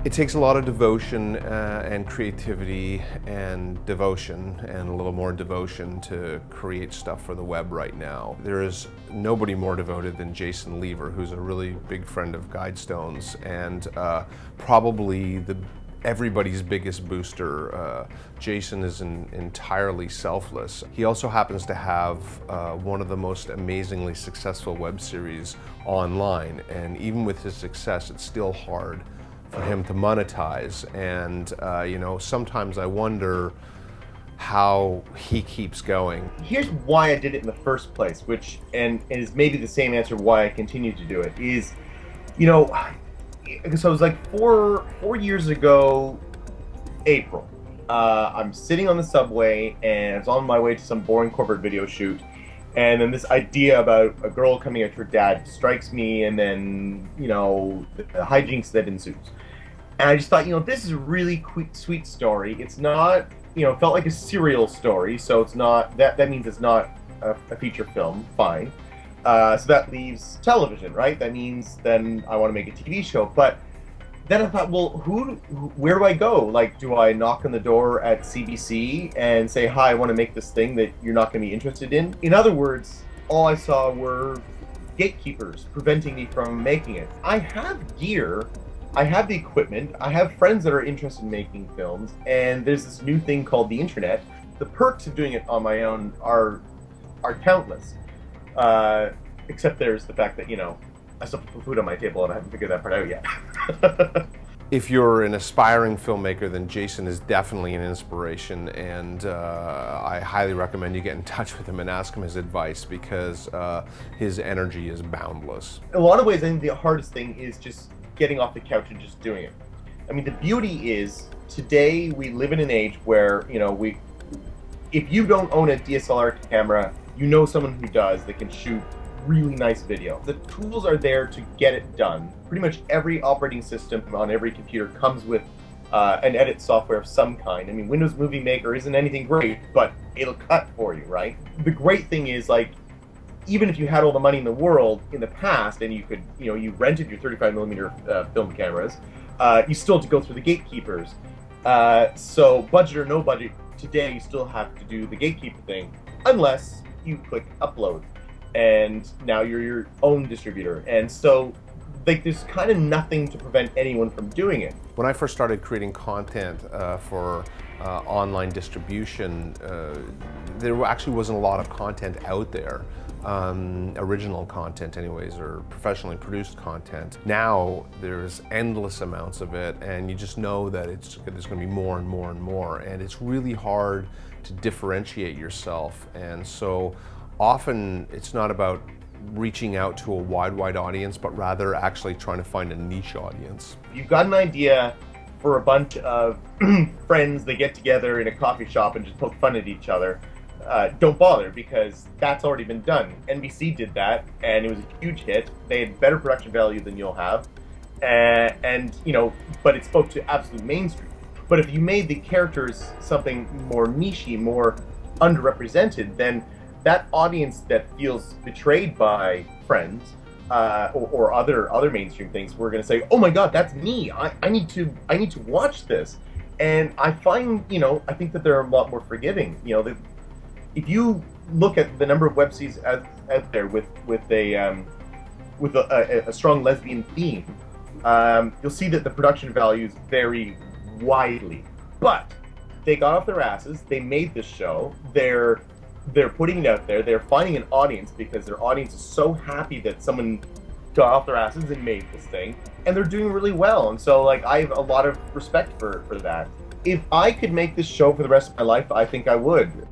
It takes a lot of devotion and creativity and devotion and a little more devotion to create stuff for the web right now. There is nobody more devoted than Jason Lever, who's a really big friend of Guidestones and probably everybody's biggest booster. Jason is entirely selfless. He also happens to have one of the most amazingly successful web series online, and even with his success, it's still hard for him to monetize. And you know, sometimes I wonder how he keeps going. Here's why I did it in the first place, which and is maybe the same answer why I continue to do it, is, you know, so it was like four years ago, April. I'm sitting on the subway and I was on my way to some boring corporate video shoot, and then this idea about a girl coming at her dad strikes me, and then, you know, the hijinks that ensues. And I just thought, you know, this is a really sweet story. It's not, you know, it felt like a serial story, so it's not, that means it's not a feature film, fine. So that leaves television, right? That means then I want to make a TV show. But then I thought, well, where do I go? Like, do I knock on the door at CBC and say, hi, I want to make this thing that you're not going to be interested in? In other words, all I saw were gatekeepers preventing me from making it. I have gear, I have the equipment, I have friends that are interested in making films, and there's this new thing called the internet. The perks of doing it on my own are countless. Except there's the fact that, you know, I still put food on my table and I haven't figured that part out yet. If you're an aspiring filmmaker, then Jason is definitely an inspiration, and I highly recommend you get in touch with him and ask him his advice, because his energy is boundless. In a lot of ways, I think the hardest thing is just getting off the couch and just doing it. I mean, the beauty is, today we live in an age where, you know, if you don't own a DSLR camera, you know someone who does that can shoot really nice video. The tools are there to get it done. Pretty much every operating system on every computer comes with an edit software of some kind. I mean, Windows Movie Maker isn't anything great, but it'll cut for you, right? The great thing is, like, even if you had all the money in the world in the past and you could, you know, you rented your 35mm film cameras, you still have to go through the gatekeepers. So budget or no budget, today you still have to do the gatekeeper thing, unless you click upload, and now you're your own distributor. And so, like, there's kind of nothing to prevent anyone from doing it. When I first started creating content for online distribution, there actually wasn't a lot of content out there. Original content anyways, or professionally produced content. Now there's endless amounts of it, and you just know that there's going to be more and more and more, and it's really hard to differentiate yourself. And so often it's not about reaching out to a wide audience, but rather actually trying to find a niche audience. You've got an idea for a bunch of friends that get together in a coffee shop and just poke fun at each other. Don't bother, because that's already been done. NBC did that, and it was a huge hit. They had better production value than you'll have, and you know, but it spoke to absolute mainstream. But if you made the characters something more niche-y, more underrepresented, then that audience that feels betrayed by Friends or other mainstream things, we're going to say, "Oh my God, that's me! I need to watch this." And I find, you know, I think that they're a lot more forgiving. You know, if you look at the number of web series out there with a strong lesbian theme, you'll see that the production values vary widely. But they got off their asses. They made this show. They're putting it out there. They're finding an audience because their audience is so happy that someone got off their asses and made this thing, and they're doing really well. And so, like, I have a lot of respect for that. If I could make this show for the rest of my life, I think I would.